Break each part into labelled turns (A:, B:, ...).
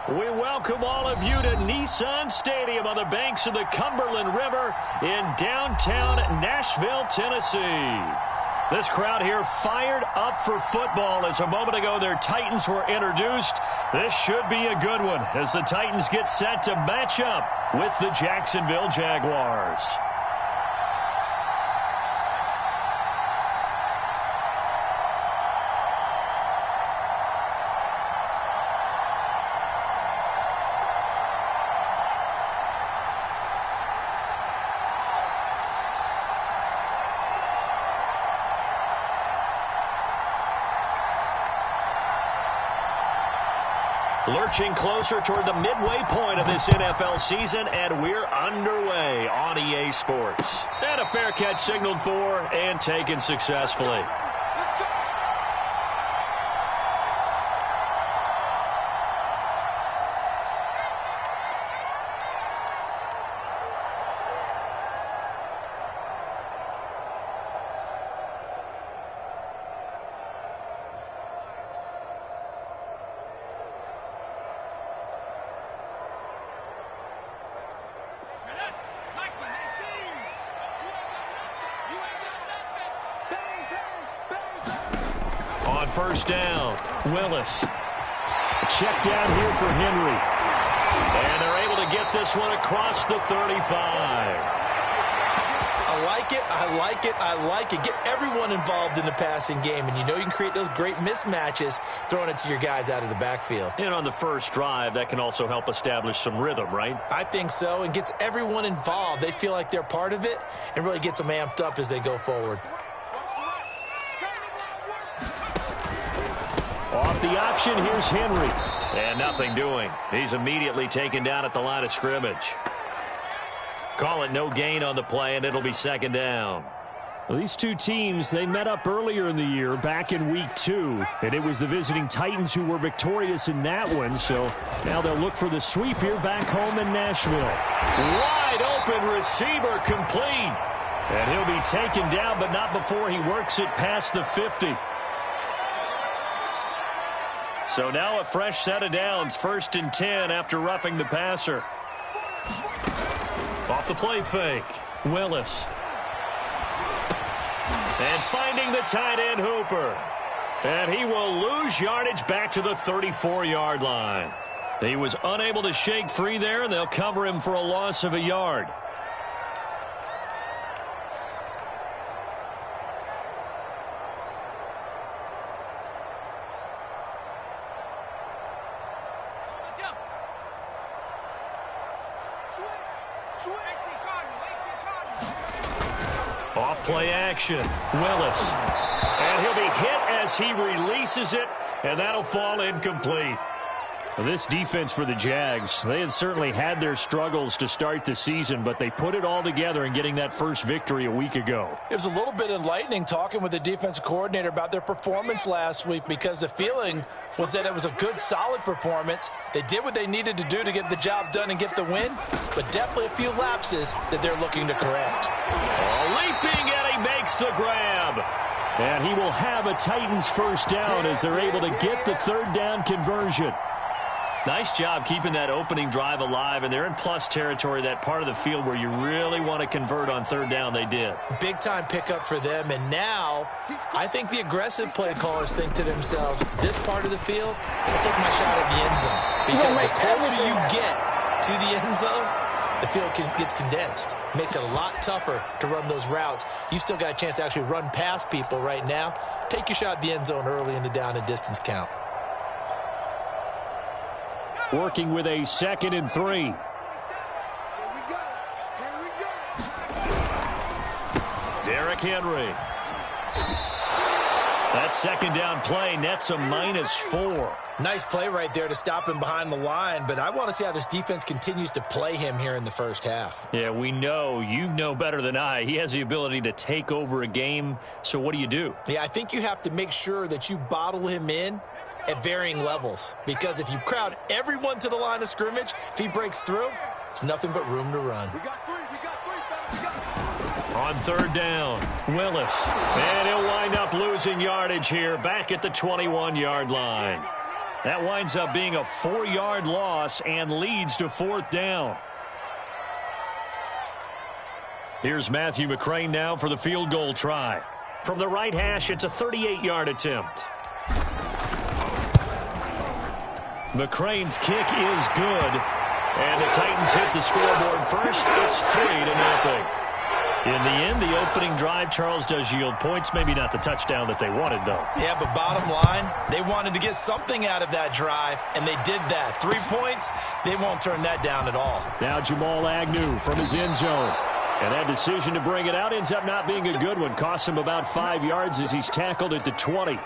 A: We welcome all of you to Nissan Stadium on the banks of the Cumberland River in downtown Nashville, Tennessee. This crowd here fired up for football as a moment ago their Titans were introduced. This should be a good one as the Titans get set to match up with the Jacksonville Jaguars. Lurching closer toward the midway point of this NFL season, and we're underway on EA Sports. And a fair catch signaled for and taken successfully. First down, Willis. Check down here for Henry. And they're able to get this one across the 35.
B: I like it, I like it, I like it. Get everyone involved in the passing game, and you know you can create those great mismatches throwing it to your guys out of the backfield.
A: And on the first drive, that can also help establish some rhythm, right?
B: I think so, and gets everyone involved. They feel like they're part of it and really gets them amped up as they go forward.
A: Off the option, here's Henry. And nothing doing. He's immediately taken down at the line of scrimmage. Call it no gain on the play, and it'll be second down.
C: Well, these two teams, they met up earlier in the year, back in Week 2. And it was the visiting Titans who were victorious in that one. So now they'll look for the sweep here back home in Nashville.
A: Wide open receiver complete. And he'll be taken down, but not before he works it past the 50. So now a fresh set of downs, 1st and 10 after roughing the passer. Off the play fake, Willis. And finding the tight end Hooper. And he will lose yardage back to the 34-yard line. He was unable to shake free there, and they'll cover him for a loss of a yard. Off play action, Willis. And he'll be hit as he releases it, and that'll fall incomplete.
C: Well, this defense for the Jags, they had certainly had their struggles to start the season, but they put it all together in getting that first victory a week ago.
B: It was a little bit enlightening talking with the defensive coordinator about their performance last week, because the feeling was that it was a good, solid performance. They did what they needed to do to get the job done and get the win, but definitely a few lapses that they're looking to correct.
A: Leaping, and he makes the grab.
C: And he will have a Titans first down as they're able to get the third down conversion.
A: Nice job keeping that opening drive alive, and they're in plus territory, that part of the field where you really want to convert on third down. They did. Big-time pickup for them, and now I think the aggressive play callers think to themselves, this part of the field, I'll take my shot at the end zone. Because the closer you get to the end zone, the field gets condensed. Makes it a lot tougher to run those routes. You still got a chance to actually run past people right now. Take your shot at the end zone early in the down and distance count.
C: Working with a 2nd and 3.
A: Derrick Henry. That second down play nets a -4.
B: Nice play right there to stop him behind the line, but I want to see how this defense continues to play him here in the first half.
A: Yeah, we know. You know better than I. He has the ability to take over a game, so what do?
B: Yeah, I think you have to make sure that you bottle him in at varying levels, because if you crowd everyone to the line of scrimmage, if he breaks through, it's nothing but room to run.
A: On third down, Willis. And he'll wind up losing yardage here back at the 21-yard line.
C: That winds up being a 4-yard loss and leads to 4th down. Here's Matthew McCrane now for the field goal try. From the right hash, it's a 38-yard attempt. McCrane's kick is good. And the Titans hit the scoreboard first. It's 3-0. In the end, the opening drive, Charles, does yield points. Maybe not the touchdown that they wanted, though.
B: Yeah, but bottom line, they wanted to get something out of that drive, and they did that. 3 points, they won't turn that down at all.
C: Now Jamal Agnew from his end zone. And that decision to bring it out ends up not being a good one. Costs him about 5 yards as he's tackled at the 20.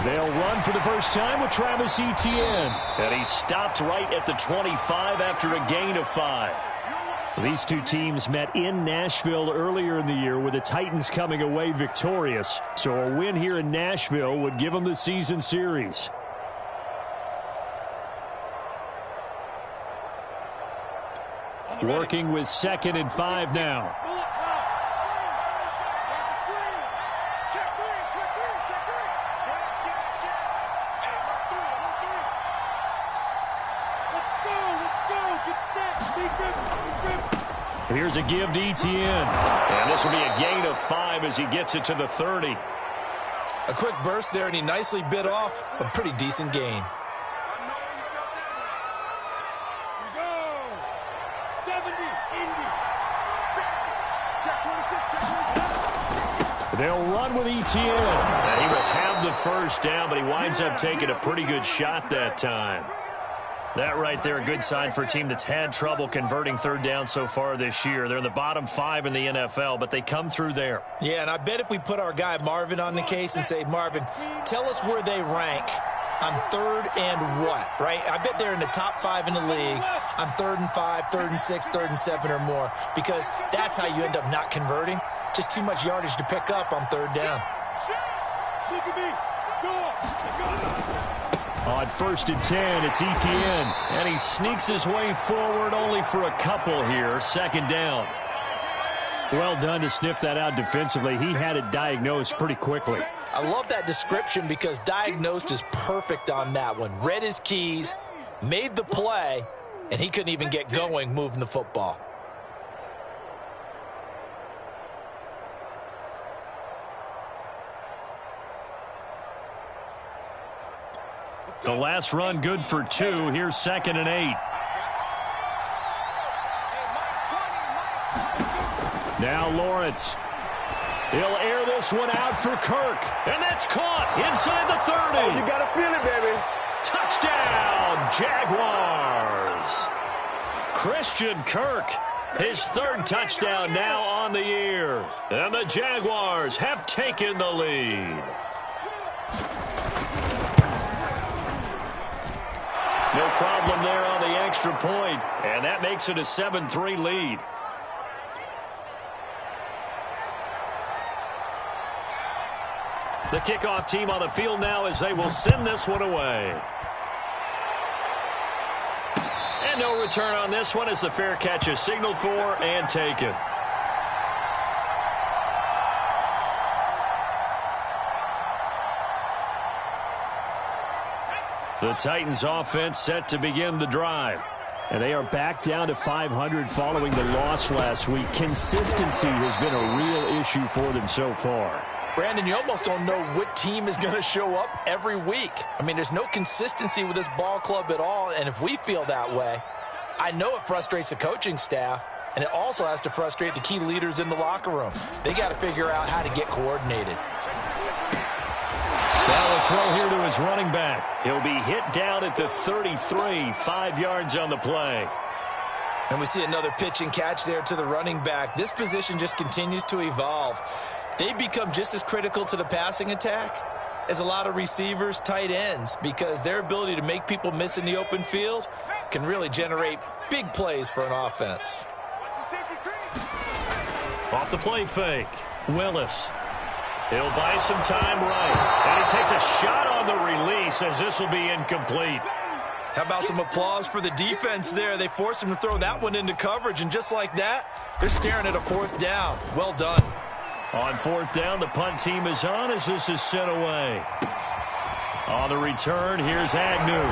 C: They'll run for the first time with Travis Etienne. And he stopped right at the 25 after a gain of 5. These two teams met in Nashville earlier in the year with the Titans coming away victorious. So a win here in Nashville would give them the season series. Working with 2nd and 5 now. Here's a give to Etienne. And this will be a gain of 5 as he gets it to the 30.
B: A quick burst there, and he nicely bit off a pretty decent gain.
C: They'll run with Etienne. And he will have the first down, but he winds up taking a pretty good shot that time. That right there, a good sign for a team that's had trouble converting 3rd down so far this year. They're in the bottom 5 in the NFL, but they come through there.
B: Yeah, and I bet if we put our guy Marvin on the case and say, Marvin, tell us where they rank on 3rd and what, right? I bet they're in the top 5 in the league on 3rd and 5, 3rd and 6, 3rd and 7 or more, because that's how you end up not converting. Just too much yardage to pick up on 3rd down.
C: On 1st and 10, it's Etienne. And he sneaks his way forward only for a couple here. 2nd down. Well done to sniff that out defensively. He had it diagnosed pretty quickly.
B: I love that description because diagnosed is perfect on that one. Read his keys, made the play, and he couldn't even get going moving the football.
C: The last run good for 2. Here's 2nd and 8. Now Lawrence. He'll air this one out for Kirk. And that's caught inside the 30.
D: Oh, you got to feel it, baby.
C: Touchdown, Jaguars. Christian Kirk, his 3rd touchdown now on the year. And the Jaguars have taken the lead. No problem there on the extra point, and that makes it a 7-3 lead. The kickoff team on the field now as they will send this one away. And no return on this one as the fair catch is signaled for and taken. The Titans offense set to begin the drive. And they are back down to 500 following the loss last week. Consistency has been a real issue for them so far.
B: Brandon, you almost don't know what team is going to show up every week. I mean, there's no consistency with this ball club at all, and if we feel that way, I know it frustrates the coaching staff, and it also has to frustrate the key leaders in the locker room. They got to figure out how to get coordinated.
C: Now a throw here to his running back. He'll be hit down at the 33, 5 yards on the play.
B: And we see another pitch and catch there to the running back. This position just continues to evolve. They become just as critical to the passing attack as a lot of receivers, tight ends, because their ability to make people miss in the open field can really generate big plays for an offense.
C: Off the play fake, Willis. He'll buy some time right. And he
A: takes a shot on the release as this will be incomplete.
B: How about some applause for the defense there? They forced him to throw that one into coverage, and just like that, they're staring at a fourth down. Well done.
C: On fourth down, the punt team is on as this is sent away. On the return, here's Agnew.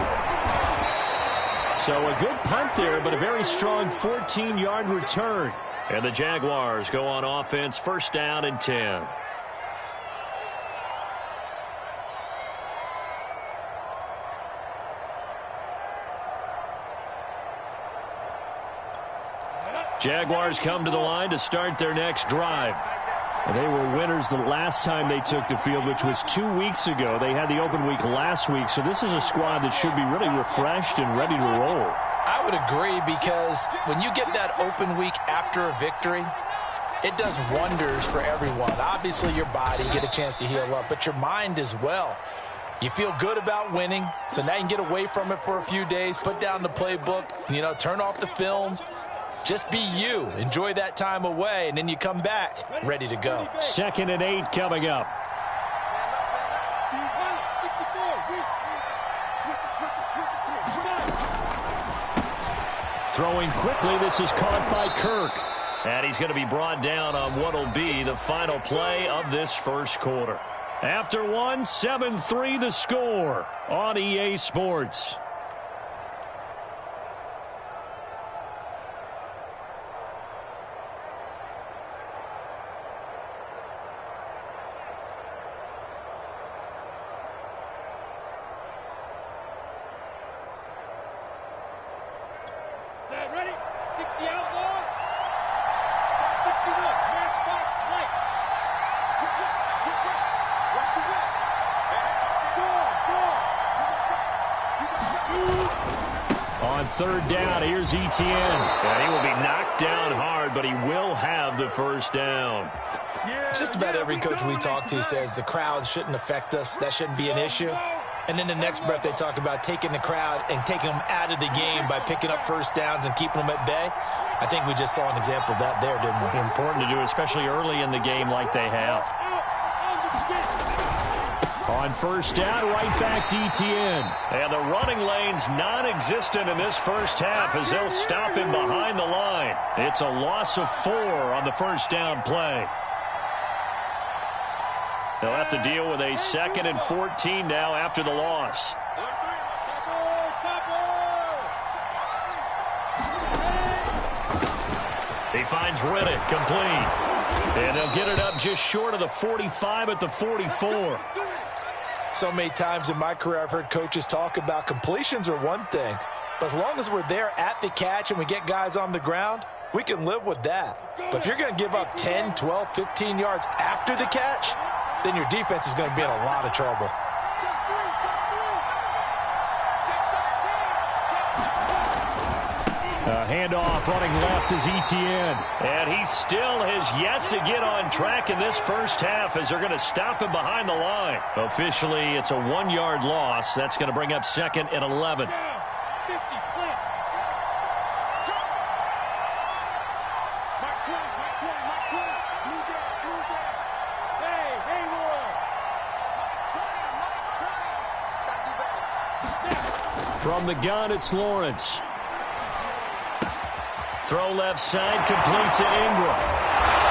C: So a good punt there, but a very strong 14-yard return. And the Jaguars go on offense, first down and 10. Jaguars come to the line to start their next drive. And they were winners the last time they took the field, which was 2 weeks ago. They had the open week last week, so this is a squad that should be really refreshed and ready to roll.
B: I would agree, because when you get that open week after a victory, it does wonders for everyone. Obviously, your body, get a chance to heal up, but your mind as well. You feel good about winning, so now you can get away from it for a few days, put down the playbook, turn off the film. Just be you. Enjoy that time away, and then you come back ready to go.
C: 2nd and 8 coming up. Throwing quickly, this is caught by Kirk. And he's going to be brought down on what will be the final play of this first quarter. After one, 7-3 the score on EA Sports. On third down, here's Etienne. And he will be knocked down hard, but he will have the first down.
B: Just about every coach we talk to says the crowd shouldn't affect us. That shouldn't be an issue. And in the next breath, they talk about taking the crowd and taking them out of the game by picking up first downs and keeping them at bay. I think we just saw an example of that there, didn't we?
C: Important to do, especially early in the game like they have. On first down, right back to Etienne. And the running lane's non-existent in this first half as they'll stop him behind the line. It's a loss of 4 on the first down play. They'll have to deal with a 2nd and 14 now after the loss. He finds Riddick complete. And they'll get it up just short of the 45 at the 44.
B: So many times in my career I've heard coaches talk about completions are one thing, but as long as we're there at the catch and we get guys on the ground, we can live with that. But if you're going to give up 10, 12, 15 yards after the catch, then your defense is going to be in a lot of trouble.
C: Handoff running left is Etienne. And he still has yet to get on track in this first half as they're going to stop him behind the line. Officially, it's a 1-yard loss. That's going to bring up 2nd and 11. From the gun, it's Lawrence. Throw left side, complete to Ingram.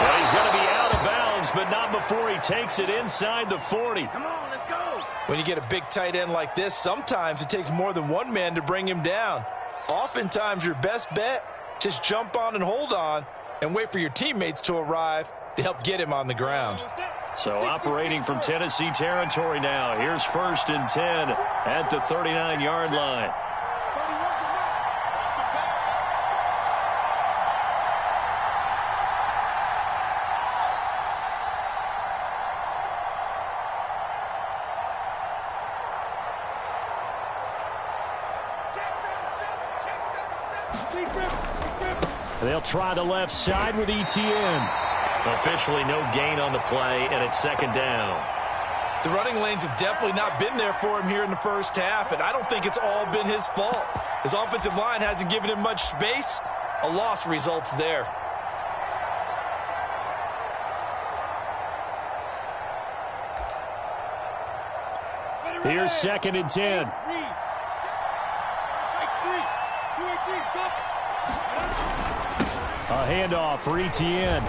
C: Well, he's going to be out of bounds, but not before he takes it inside the 40.
B: Come on, let's go. When you get a big tight end like this, sometimes it takes more than one man to bring him down. Oftentimes, your best bet, just jump on and hold on and wait for your teammates to arrive to help get him on the ground.
C: So operating from Tennessee territory now. Here's 1st and 10 at the 39-yard line. They'll try the left side with Etienne. Officially no gain on the play, and it's 2nd down.
B: The running lanes have definitely not been there for him here in the first half, and I don't think it's all been his fault. His offensive line hasn't given him much space. A loss results there.
C: Here's 2nd and 10. A handoff for Etienne.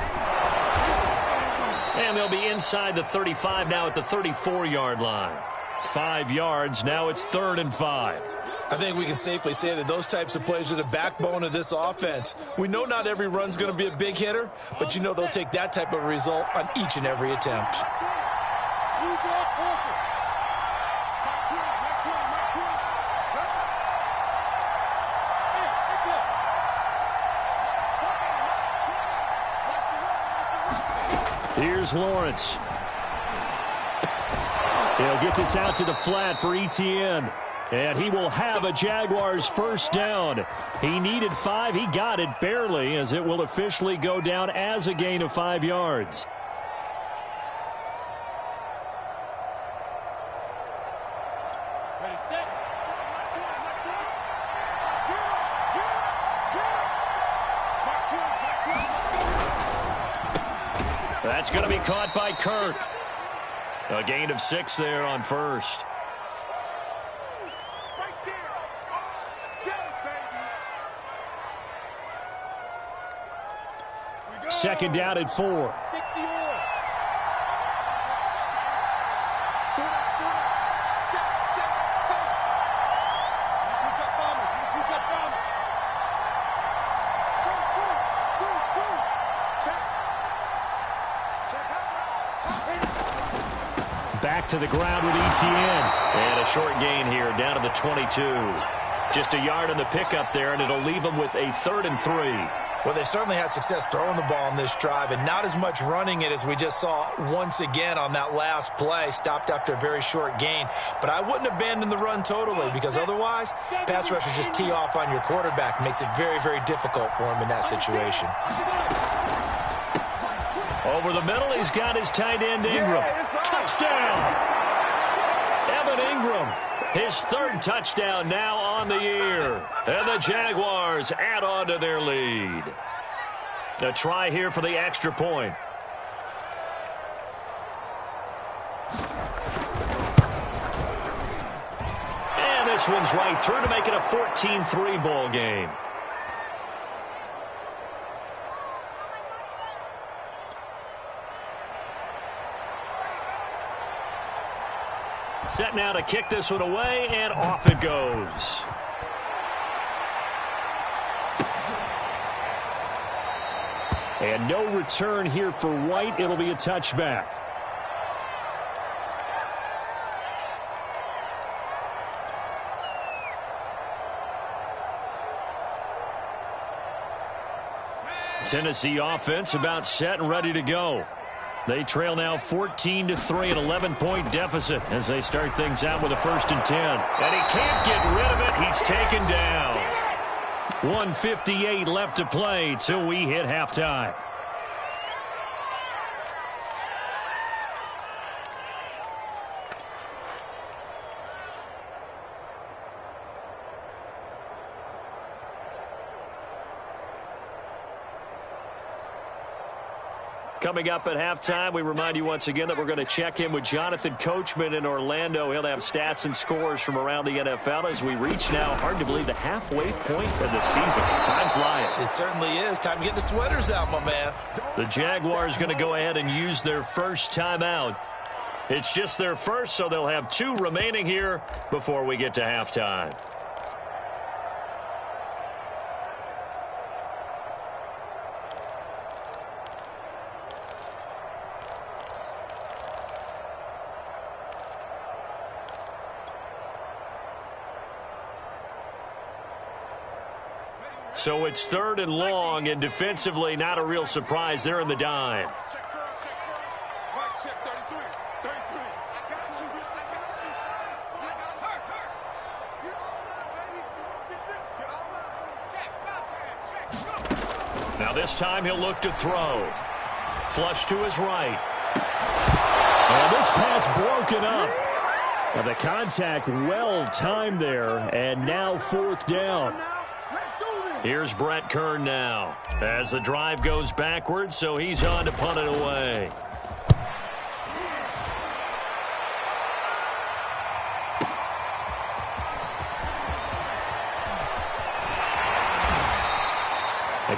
C: And they'll be inside the 35 now at the 34-yard line. 5 yards. Now it's 3rd and 5.
B: I think we can safely say that those types of plays are the backbone of this offense. We know not every run's going to be a big hitter, but you know they'll take that type of result on each and every attempt.
C: Here's Lawrence. He'll get this out to the flat for Etienne. And he will have a Jaguars first down. He needed 5. He got it barely, as it will officially go down as a gain of 5 yards. That's going to be caught by Kirk. A gain of 6 there on first. Second down at 4. Back to the ground with Etienne. And a short gain here down to the 22. Just a yard on the pickup there, and it'll leave them with a 3rd and 3.
B: Well, they certainly had success throwing the ball in this drive, and not as much running it as we just saw once again on that last play. Stopped after a very short gain. But I wouldn't abandon the run totally, because otherwise, pass rushers just tee off on your quarterback. Makes it very, very difficult for him in that situation.
C: Over the middle, he's got his tight end, Ingram. Touchdown! Evan Ingram, his 3rd touchdown now on the year. And the Jaguars add on to their lead. A try here for the extra point. And this one's right through to make it a 14-3 ball game. Set now to kick this one away, and off it goes. And no return here for White. It'll be a touchback. Tennessee offense about set and ready to go. They trail now 14-3, an 11-point deficit as they start things out with a 1st and 10. And he can't get rid of it. He's taken down. 1:58 left to play till we hit halftime. Coming up at halftime, we remind you once again that we're going to check in with Jonathan Coachman in Orlando. He'll have stats and scores from around the NFL as we reach now, hard to believe, the halfway point of the season. Time flying.
B: It certainly is. Time to get the sweaters out, my man.
C: The Jaguars going to go ahead and use their first timeout. It's just their first, so they'll have 2 remaining here before we get to halftime. So it's 3rd and long, and defensively not a real surprise. They're in the dime. Now this time he'll look to throw. Flush to his right. And this pass broken up. Now the contact well timed there, and now 4th down. Here's Brett Kern now as the drive goes backwards, so he's on to punt it away.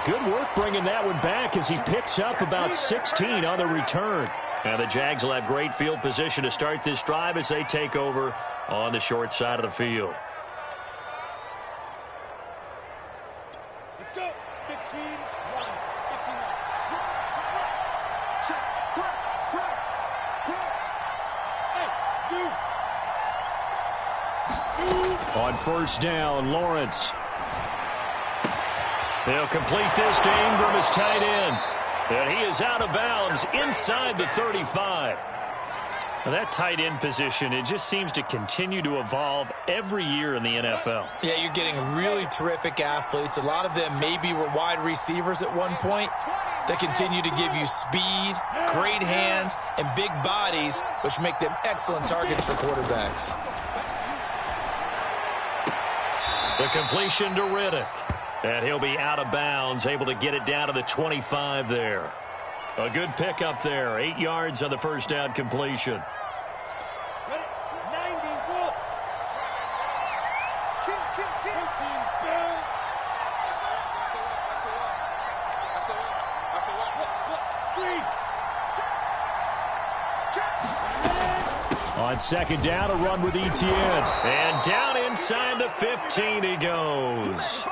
C: Good work bringing that one back as he picks up about 16 on the return. Now the Jags will have great field position to start this drive as they take over on the short side of the field.
D: Let's go. 15, 1, 15.
C: On first down, Lawrence. They'll complete this to Ingram as tight end. And he is out of bounds inside the 35. Now that tight end position, it just seems to continue to evolve every year in the NFL.
B: Yeah, you're getting really terrific athletes. A lot of them maybe were wide receivers at one point. They continue to give you speed, great hands, and big bodies, which make them excellent targets for quarterbacks.
C: The completion to Riddick. And he'll be out of bounds, able to get it down to the 25 there. A good pickup there. 8 yards on the first down completion. On second down, a run with Etienne. And down inside the 15 he goes.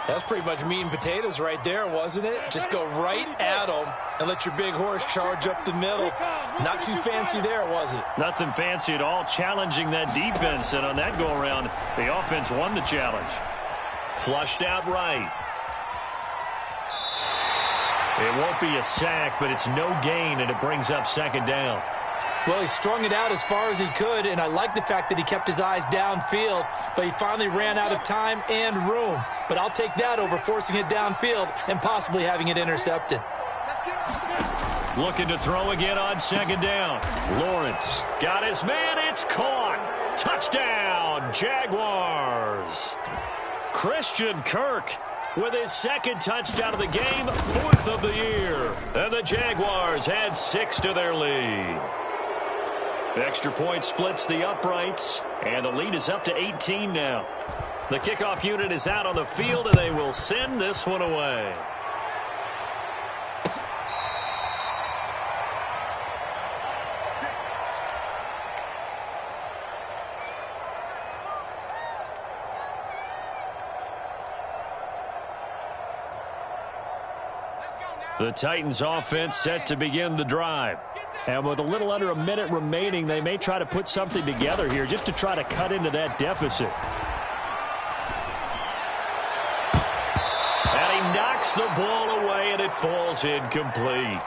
B: That's pretty much meat and potatoes right there, wasn't it? Just go right at them and let your big horse charge up the middle. Not too fancy there, was it?
C: Nothing fancy at all, challenging that defense. And on that go-around, the offense won the challenge. Flushed out right. It won't be a sack, but it's no gain, and it brings up second down.
B: Well, he strung it out as far as he could, and I like the fact that he kept his eyes downfield, but he finally ran out of time and room. But I'll take that over forcing it downfield and possibly having it intercepted.
C: Looking to throw again on second down. Lawrence got his man. It's caught. Touchdown, Jaguars. Christian Kirk with his second touchdown of the game, 4th of the year. And the Jaguars add 6 to their lead. Extra point splits the uprights, and the lead is up to 18 now. The kickoff unit is out on the field, and they will send this one away. The Titans offense set to begin the drive. And with a little under a minute remaining, they may try to put something together here just to try to cut into that deficit. And he knocks the ball away, and it falls incomplete.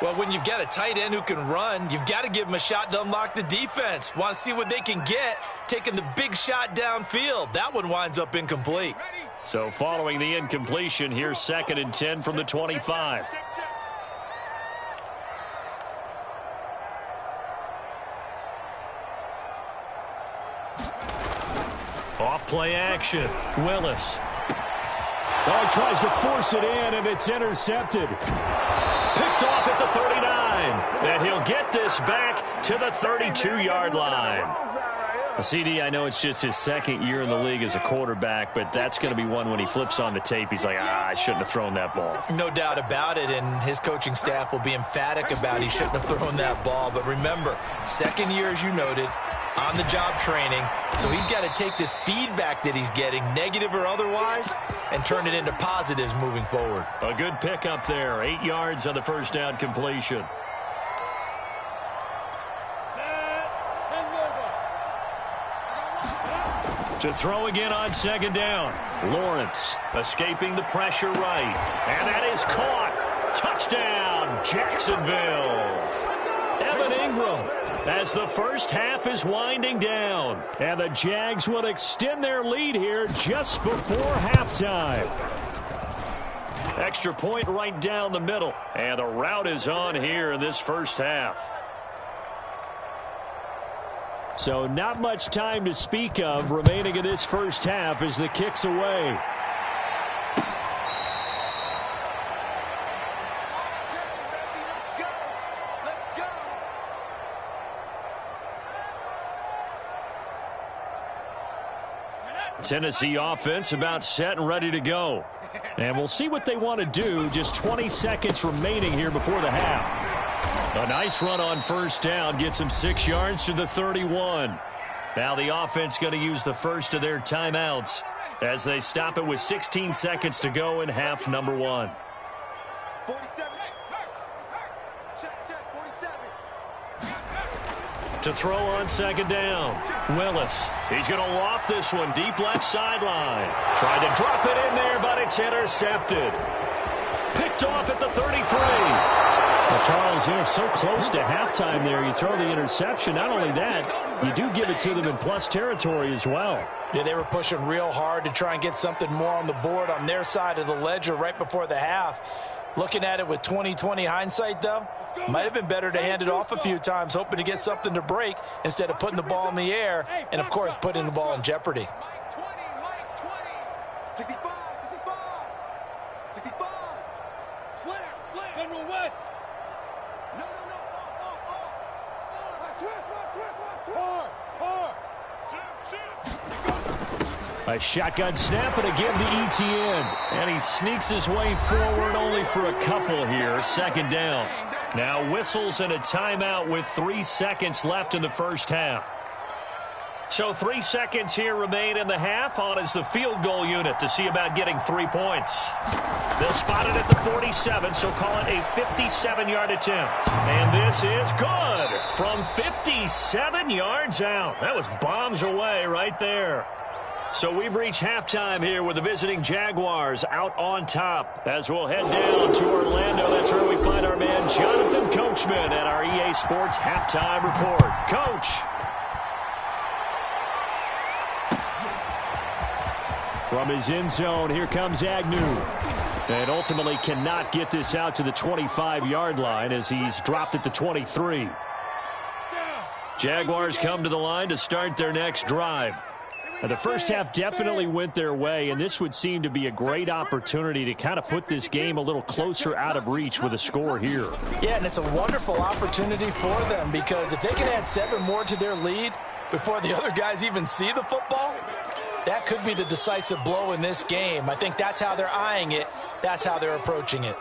B: Well, when you've got a tight end who can run, you've got to give him a shot to unlock the defense. Want to see what they can get, taking the big shot downfield. That one winds up incomplete.
C: So following the incompletion, here's 2nd and 10 from the 25. Off play action. Willis. Oh, tries to force it in, and it's intercepted. Picked off at the 39. And he'll get this back to the 32-yard line. CD, I know it's just his 2nd year in the league as a quarterback, but that's going to be one when he flips on the tape. He's like, I shouldn't have thrown that ball.
B: No doubt about it, and his coaching staff will be emphatic about he shouldn't have thrown that ball. But remember, 2nd year, as you noted, on-the-job training. So he's got to take this feedback that he's getting, negative or otherwise, and turn it into positives moving forward.
C: A good pickup there. 8 yards on the first down completion. To throw again on second down. Lawrence escaping the pressure right. And that is caught. Touchdown, Jacksonville. Evan Ingram as the first half is winding down. And the Jags will extend their lead here just before halftime. Extra point right down the middle. And the route is on here in this first half. So not much time to speak of remaining in this first half as the kick's away. Tennessee offense about set and ready to go. And we'll see what they want to do. Just 20 seconds remaining here before the half. A nice run on first down. Gets him 6 yards to the 31. Now the offense going to use the first of their timeouts as they stop it with 16 seconds to go in half number 1.
D: 47. Check, 47.
C: To throw on second down. Willis. He's going to loft this one deep left sideline. Tried to drop it in there, but it's intercepted. Picked off at the 33. Well, Charles, they're so close to halftime there. You throw the interception. Not only that, you do give it to them in plus territory as well.
B: Yeah, they were pushing real hard to try and get something more on the board on their side of the ledger right before the half. Looking at it with 20/20 hindsight, though, might have been better to hand it off a few times, hoping to get something to break instead of putting the ball in the air and, of course, putting the ball in jeopardy.
D: 65. Slam. General West. No.
C: A shotgun snap, and again to Etienne. And he sneaks his way forward only for a couple here. Second down. Now whistles and a timeout with 3 seconds left in the first half. So 3 seconds here remain in the half. On is the field goal unit to see about getting 3 points. They'll spot it at the 47, so call it a 57-yard attempt. And this is good from 57 yards out. That was bombs away right there. So we've reached halftime here with the visiting Jaguars out on top. As we'll head down to Orlando, that's where we find our man Jonathan Coachman at our EA Sports Halftime Report. Coach. From his end zone, here comes Agnew. And ultimately cannot get this out to the 25-yard line as he's dropped at the 23. Jaguars come to the line to start their next drive. Now, the first half definitely went their way, and this would seem to be a great opportunity to kind of put this game a little closer out of reach with a score here.
B: Yeah, and it's a wonderful opportunity for them because if they can add 7 more to their lead before the other guys even see the football, that could be the decisive blow in this game. I think that's how they're eyeing it. That's how they're approaching it.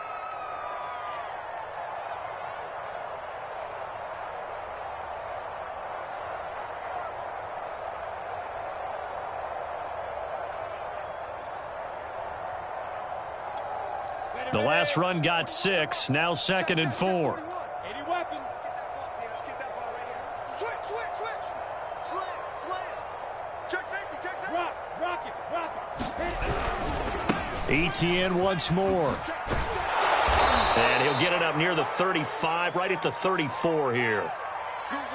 C: The last run got 6. Now 2nd and 4.
D: 80 weapons. Let's get that ball right here. Switch. Slam. Check safety. Rock it.
C: Etienne once more. And he'll get it up near the 35, right at the 34 here.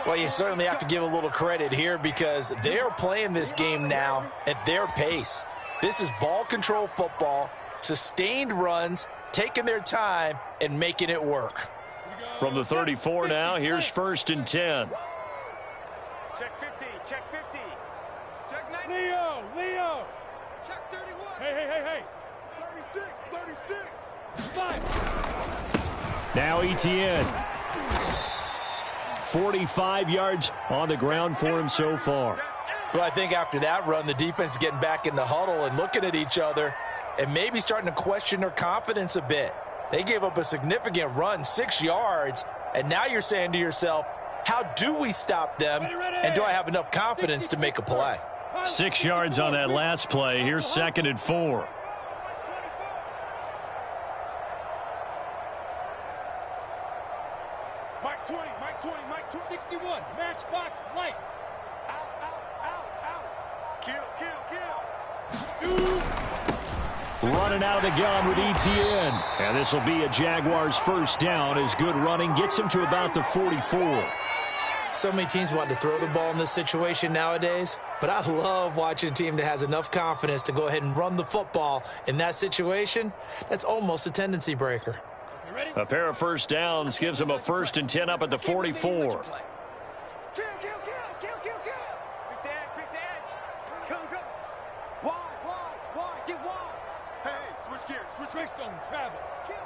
B: Well, you certainly have to give a little credit here because they're playing this game now at their pace. This is ball control football, sustained runs, taking their time and making it work.
C: From the 34 now, here's 1st and 10.
D: Check 50. Check 90. Leo. Check 31. Hey. 36. 5.
C: Now Etienne. 45 yards on the ground for him so far.
B: Well, I think after that run, the defense is getting back in the huddle and looking at each other and maybe starting to question their confidence a bit. They gave up a significant run, 6 yards, and now you're saying to yourself, how do we stop them, and do I have enough confidence to make a play?
C: 6 yards on that last play. Here's 2nd and 4.
D: Mike 20. 61. Matchbox lights. Out. Kill. Shoot.
C: Running out of the gun with Etienne. And this will be a Jaguars first down as good running gets him to about the 44.
B: So many teams want to throw the ball in this situation nowadays, but I love watching a team that has enough confidence to go ahead and run the football in that situation. That's almost a tendency breaker.
C: A pair of first downs gives him a 1st and 10 up at the 44.
D: Kill. Quick the edge. Go. Wide. Get wide. Hey, switch gears. Switch zone. Travel. Kill.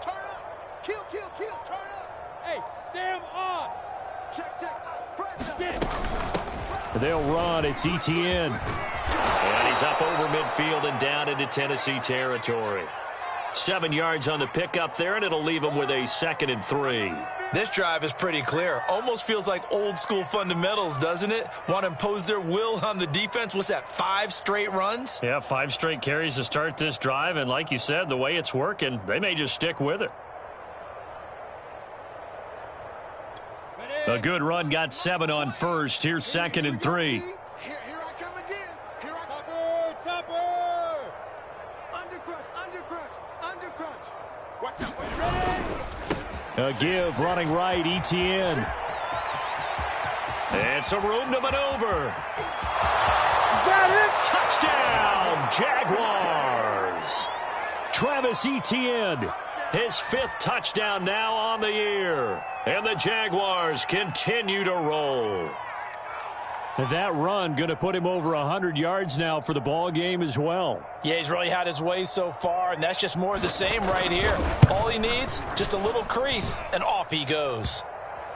D: Turn up. Kill. Turn up. Hey, Sam on. Check. Fresh.
C: They'll run. It's Etienne. He's up over midfield and down into Tennessee territory. 7 yards on the pickup there, and it'll leave him with a 2nd and 3.
B: This drive is pretty clear. Almost feels like old school fundamentals, doesn't it? Want to impose their will on the defense. What's that, 5 straight runs?
C: Yeah, 5 straight carries to start this drive, and like you said, the way it's working, they may just stick with it. A good run, got 7 on first. Here's 2nd and 3.
D: Here I come again. Here I come. Topper! Undercrunch. Watch out. Ready?
C: A give, running right, Etienne. And some room to maneuver. Got it! Touchdown, Jaguars! Travis Etienne, his 5th touchdown now on the year. And the Jaguars continue to roll. That run going to put him over 100 yards now for the ball game as well.
B: Yeah, he's really had his way so far, and that's just more of the same right here. All he needs, just a little crease, and off he goes.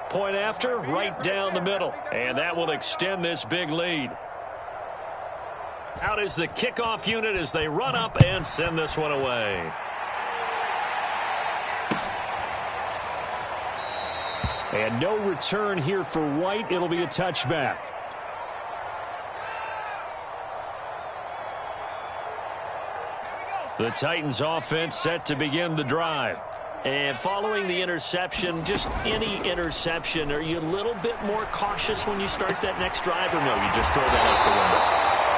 C: Point after, right down the middle. And that will extend this big lead. Out is the kickoff unit as they run up and send this one away. And no return here for White. It'll be a touchback. The Titans offense set to begin the drive. And following the interception, just any interception, are you a little bit more cautious when you start that next drive, or no, you just throw that out the window?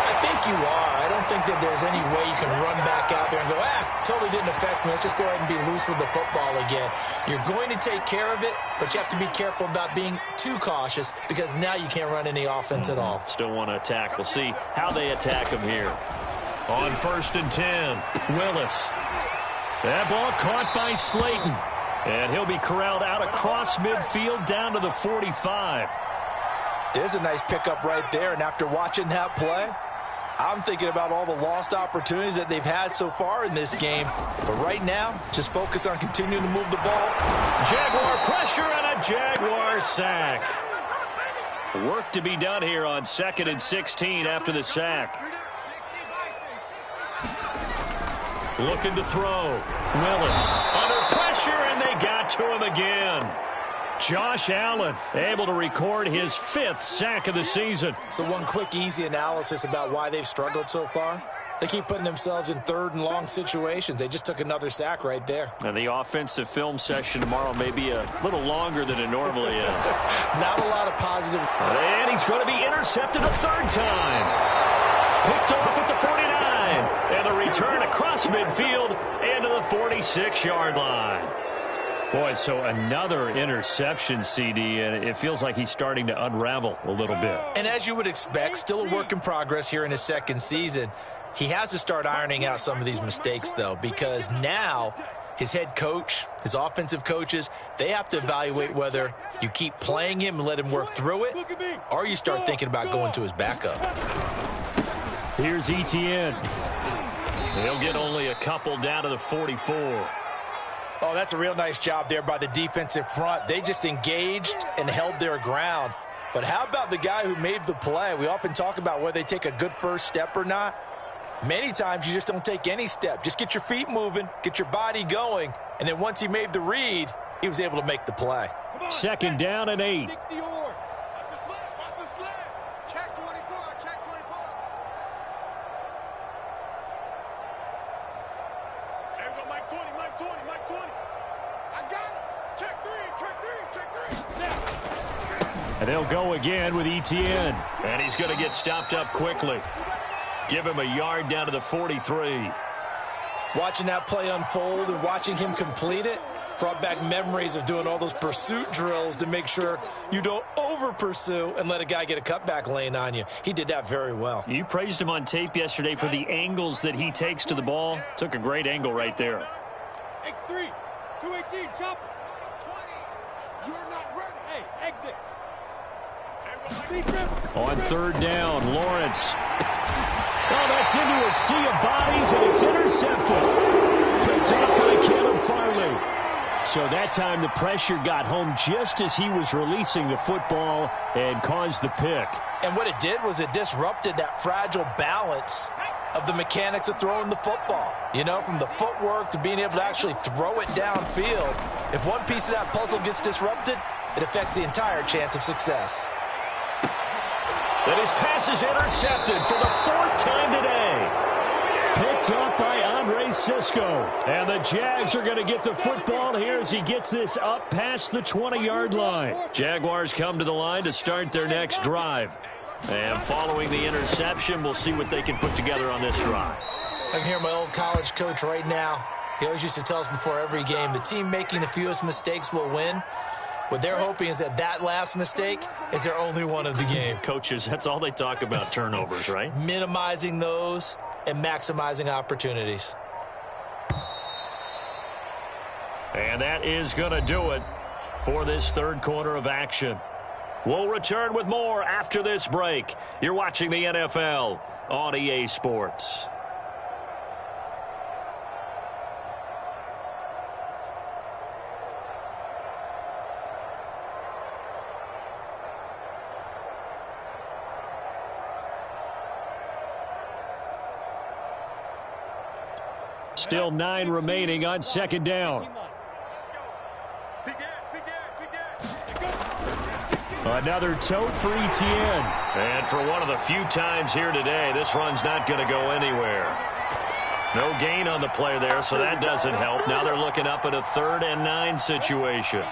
B: I think you are. I don't think that there's any way you can run back out there and go, totally didn't affect me. Let's just go ahead and be loose with the football again. You're going to take care of it, but you have to be careful about being too cautious because now you can't run any offense at all.
C: Still want to attack. We'll see how they attack him here. On 1st and 10, Willis. That ball caught by Slayton. And he'll be corralled out across midfield down to the 45.
B: There's a nice pickup right there, and after watching that play, I'm thinking about all the lost opportunities that they've had so far in this game. But right now, just focus on continuing to move the ball.
C: Jaguar pressure and a Jaguar sack. Work to be done here on 2nd and 16 after the sack. Looking to throw. Willis under pressure, and they got to him again. Josh Allen able to record his 5th sack of the season.
B: So one quick, easy analysis about why they've struggled so far. They keep putting themselves in 3rd and long situations. They just took another sack right there.
C: And the offensive film session tomorrow may be a little longer than it normally is.
B: Not a lot of positive.
C: And he's going to be intercepted a 3rd time. Picked off at the 49. And the return across midfield and to the 46-yard line. Boy, so another interception, CD, and it feels like he's starting to unravel a little bit.
B: And as you would expect, still a work in progress here in his 2nd season. He has to start ironing out some of these mistakes, though, because now his head coach, his offensive coaches, they have to evaluate whether you keep playing him and let him work through it, or you start thinking about going to his backup.
C: Here's Etienne. He'll get only a couple down to the 44.
B: Oh, that's a real nice job there by the defensive front. They just engaged and held their ground. But how about the guy who made the play? We often talk about whether they take a good first step or not. Many times you just don't take any step. Just get your feet moving, get your body going, and then once he made the read, he was able to make the play.
C: 2nd down and 8. And they'll go again with Etienne. And he's going to get stopped up quickly. Give him a yard down to the 43.
B: Watching that play unfold and watching him complete it brought back memories of doing all those pursuit drills to make sure you don't over-pursue and let a guy get a cutback lane on you. He did that very well.
C: You praised him on tape yesterday for the angles that he takes to the ball. Took a great angle right there.
D: X3, 218, chopper. 20. You're not ready. Hey, exit.
C: On 3rd down, Lawrence. Oh, that's into a sea of bodies, and it's intercepted. Picked up by Caleb Farley. So that time the pressure got home just as he was releasing the football and caused the pick.
B: And what it did was it disrupted that fragile balance of the mechanics of throwing the football. You know, from the footwork to being able to actually throw it downfield. If one piece of that puzzle gets disrupted, it affects the entire chance of success.
C: And his pass is intercepted for the 4th time today. Picked up by Andre Sisco. And the Jags are going to get the football here as he gets this up past the 20-yard line.
A: Jaguars come to the line to start their next drive. And following the interception, we'll see what they can put together on this drive.
B: I can hear my old college coach right now. He always used to tell us before every game, the team making the fewest mistakes will win. What they're hoping is that that last mistake is their only one of the game.
A: Coaches, that's all they talk about, turnovers, right?
B: Minimizing those and maximizing opportunities.
A: And that is going to do it for this third quarter of action. We'll return with more after this break. You're watching the NFL on EA Sports.
C: Still 9 remaining on second down. Another tote for Etienne.
A: And for one of the few times here today, this run's not going to go anywhere. No gain on the play there, so that doesn't help. Now they're looking up at a 3rd and 9 situation.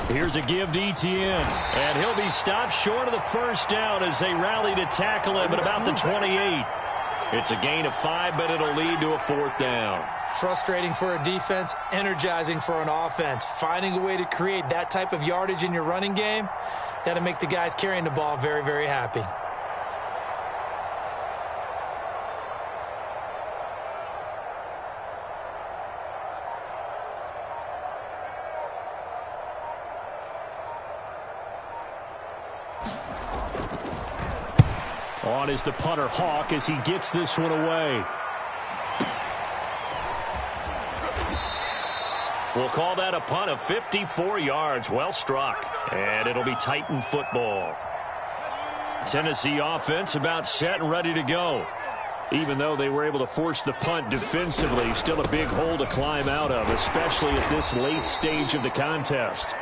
C: Here's a give to Etienne.
A: And he'll be stopped short of the first down as they rally to tackle him at about the 28. It's a gain of 5, but it'll lead to a 4th down.
B: Frustrating for a defense, energizing for an offense. Finding a way to create that type of yardage in your running game, that'll make the guys carrying the ball very, very happy.
C: On is the punter Hawk as he gets this one away.
A: We'll call that a punt of 54 yards. Well struck. And it'll be Titan football. Tennessee offense about set and ready to go.
C: Even though they were able to force the punt defensively, still a big hole to climb out of, especially at this late stage of the contest.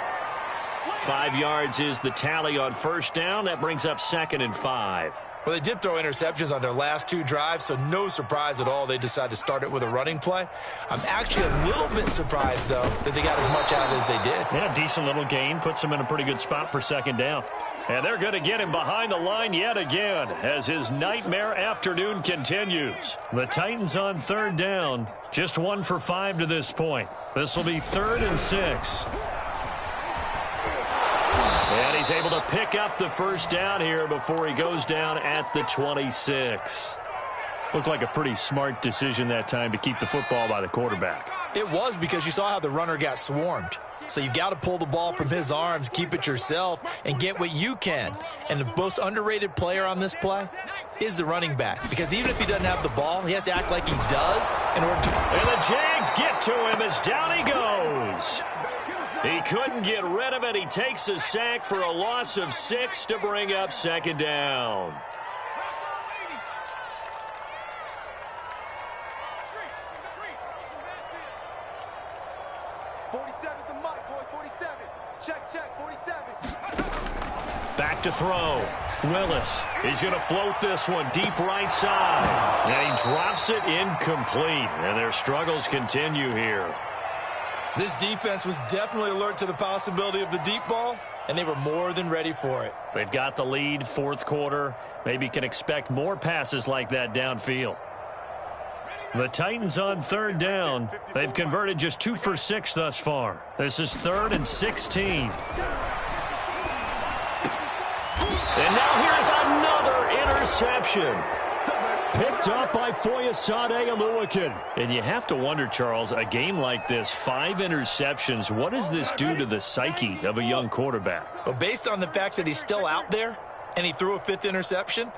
A: 5 yards is the tally on first down. That brings up 2nd and 5.
B: Well, they did throw interceptions on their last 2 drives, so no surprise at all they decided to start it with a running play. I'm actually a little bit surprised, though, that they got as much out of it as they did.
A: Yeah, decent little gain. Puts him in a pretty good spot for 2nd down. And they're going to get him behind the line yet again as his nightmare afternoon continues. The Titans on 3rd down. Just 1 for 5 to this point. This will be 3rd and 6. And he's able to pick up the first down here before he goes down at the 26.
C: Looked like a pretty smart decision that time to keep the football by the quarterback.
B: It was, because you saw how the runner got swarmed. So you've got to pull the ball from his arms, keep it yourself, and get what you can. And the most underrated player on this play is the running back. Because even if he doesn't have the ball, he has to act like he does in order to...
A: And the Jags get to him as down he goes. He couldn't get rid of it. He takes a sack for a loss of 6 to bring up 2nd down. Back to throw. Willis. He's going to float this one deep right side. And he drops it incomplete. And their struggles continue here.
B: This defense was definitely alert to the possibility of the deep ball, and they were more than ready for it.
A: They've got the lead, 4th quarter. Maybe can expect more passes like that downfield. The Titans on 3rd down. They've converted just 2 for 6 thus far. This is 3rd and 16. And now here's another interception.
C: Picked up by Foyesade Oluwakin.
A: And you have to wonder, Charles, a game like this, 5 interceptions, what does this do to the psyche of a young quarterback?
B: Well, based on the fact that he's still out there and he threw a 5th interception,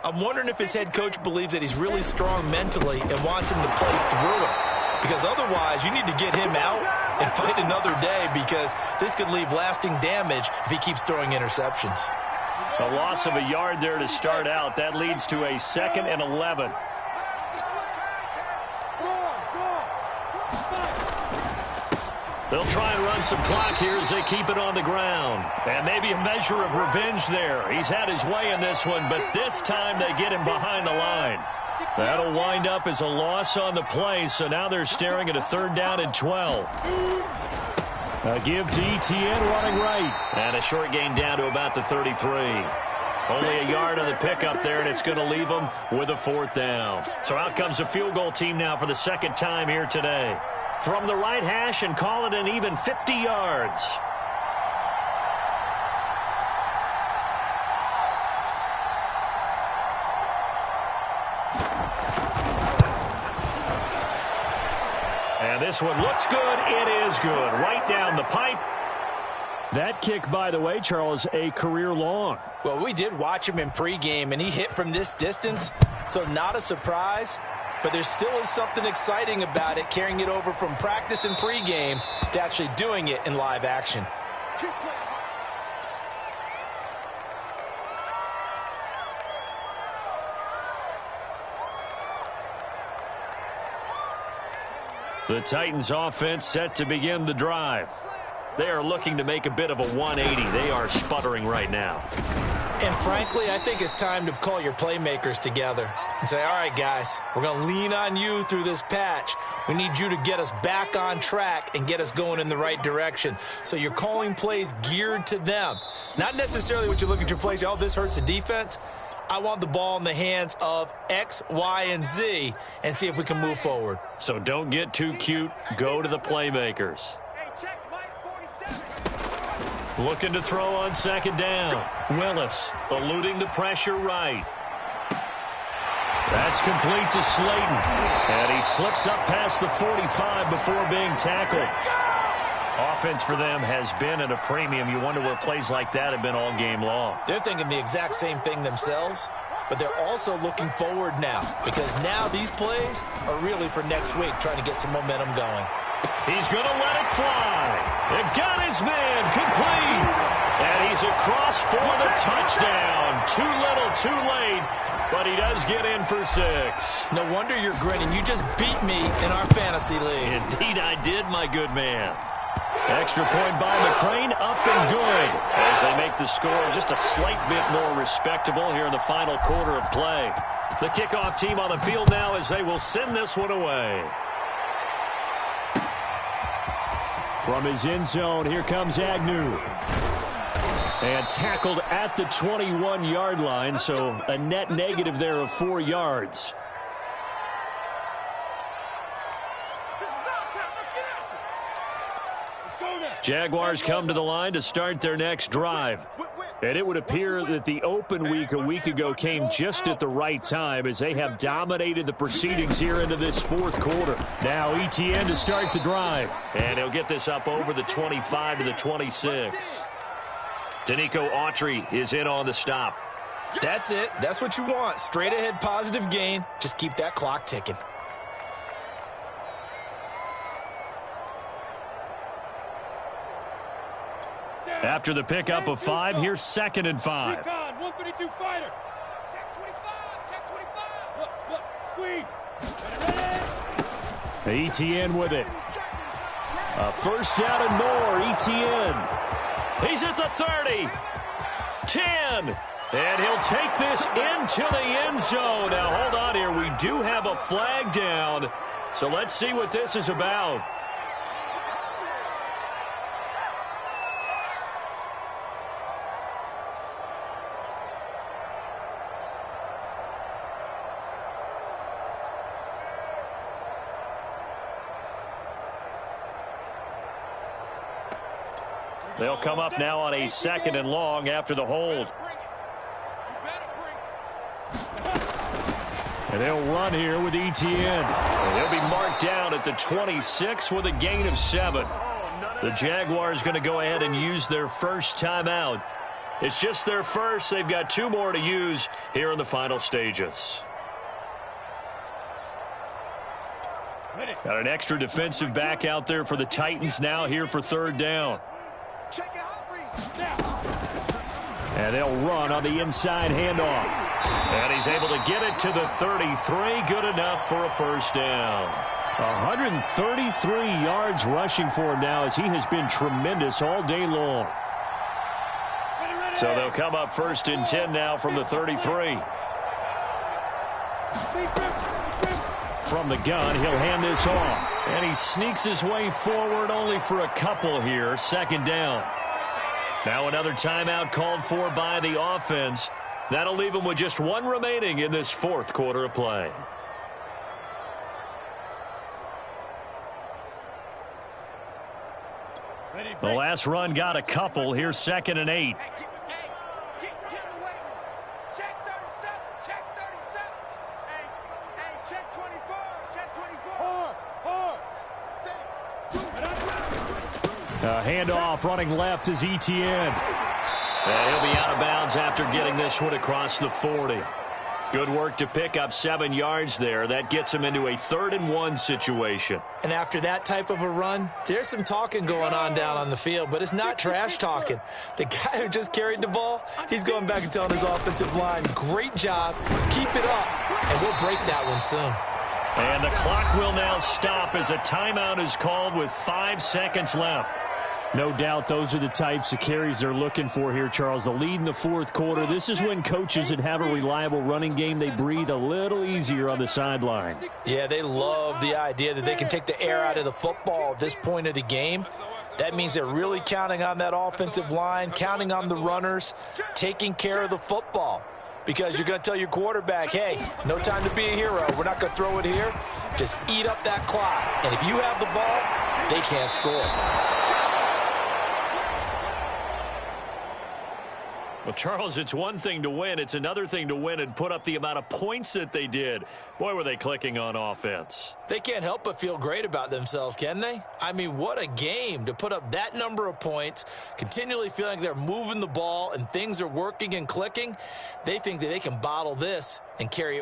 B: I'm wondering if his head coach believes that he's really strong mentally and wants him to play through it. Because otherwise, you need to get him out and fight another day because this could leave lasting damage if he keeps throwing interceptions.
C: A loss of a yard there to start out. That leads to a 2nd and 11. They'll try and run some clock here as they keep it on the ground. And maybe a measure of revenge there. He's had his way in this one, but this time they get him behind the line. That'll wind up as a loss on the play, so now they're staring at a 3rd down and 12. A give to Etienne running right.
A: And a short gain down to about the 33. Only a yard on the pickup there, and it's going to leave them with a 4th down.
C: So out comes a field goal team now for the 2nd time here today. From the right hash and call it an even 50 yards. And this one looks good. It is good. Right down the pipe. That kick, by the way, Charles, a career long.
B: Well, we did watch him in pregame, and he hit from this distance, so not a surprise. But there still is something exciting about it, carrying it over from practice and pregame to actually doing it in live action.
C: The Titans offense set to begin the drive. They are looking to make a bit of a 180. They are sputtering right now.
B: And frankly, I think it's time to call your playmakers together and say, all right, guys, we're going to lean on you through this patch. We need you to get us back on track and get us going in the right direction. So you're calling plays geared to them. Not necessarily what you look at your plays, oh, this hurts the defense. I want the ball in the hands of X, Y, and Z and see if we can move forward.
C: So don't get too cute. Go to the playmakers. Looking to throw on 2nd down. Willis eluding the pressure right. That's complete to Slayton. And he slips up past the 45 before being tackled. Offense for them has been at a premium. You wonder where plays like that have been all game long.
B: They're thinking the exact same thing themselves, but they're also looking forward now because now these plays are really for next week, trying to get some momentum going.
C: He's going to let it fly. They've got his man complete. And he's across for the touchdown. Too little, too late. But he does get in for 6.
B: No wonder you're grinning. You just beat me in our fantasy league.
C: Indeed I did, my good man. Extra point by McCrane, up and good. As they make the score just a slight bit more respectable here in the final quarter of play. The kickoff team on the field now as they will send this one away. From his end zone, here comes Agnew. And tackled at the 21-yard line, so a net negative there of 4 yards. Jaguars come to the line to start their next drive. And it would appear that the open week a week ago came just at the right time as they have dominated the proceedings here into this 4th quarter. Now Etienne to start the drive. And he'll get this up over the 25 to the 26. Danico Autry is in on the stop.
B: That's it. That's what you want. Straight ahead positive gain. Just keep that clock ticking.
C: After the pickup of 5, here's 2nd and 5.
D: 132 fighter. Check 25. Check 25. Look. Squeeze.
C: Etienne with it. A 1st down and more. Etienne. He's at the 30. 10. And he'll take this into the end zone. Now, hold on here. We do have a flag down. So let's see what this is about. They'll come up now on a 2nd and long after the hold. And they'll run here with Etienne. And he'll be marked down at the 26 with a gain of 7. The Jaguars going to go ahead and use their first timeout. It's just their first. They've got 2 more to use here in the final stages. Got an extra defensive back out there for the Titans now here for third down. And they'll run on the inside handoff. And he's able to get it to the 33. Good enough for a first down. 133 yards rushing for him now as he has been tremendous all day long. So they'll come up first and 10 now from the 33. From the gun, he'll hand this off. And he sneaks his way forward only for a couple here. Second down. Now another timeout called for by the offense. That'll leave him with just one remaining in this fourth quarter of play. The last run got a couple. Here's 2nd and 8. Handoff running left is Etienne. And he'll be out of bounds after getting this one across the 40. Good work to pick up 7 yards there. That gets him into a 3rd and 1 situation.
B: And after that type of a run, there's some talking going on down on the field, but it's not trash talking. The guy who just carried the ball, he's going back and telling his offensive line, great job, keep it up, and we'll break that one soon.
C: And the clock will now stop as a timeout is called with 5 seconds left. No doubt those are the types of carries they're looking for here, Charles. The lead in the fourth quarter. This is when coaches that have a reliable running game, they breathe a little easier on the sideline.
B: Yeah, they love the idea that they can take the air out of the football at this point of the game. That means they're really counting on that offensive line, counting on the runners, taking care of the football. Because you're going to tell your quarterback, hey, no time to be a hero. We're not going to throw it here. Just eat up that clock. And if you have the ball, they can't score.
C: Well, Charles, it's one thing to win. It's another thing to win and put up the amount of points that they did. Boy, were they clicking on offense.
B: They can't help but feel great about themselves, can they? I mean, what a game to put up that number of points, continually feeling like they're moving the ball and things are working and clicking. They think that they can bottle this and carry it.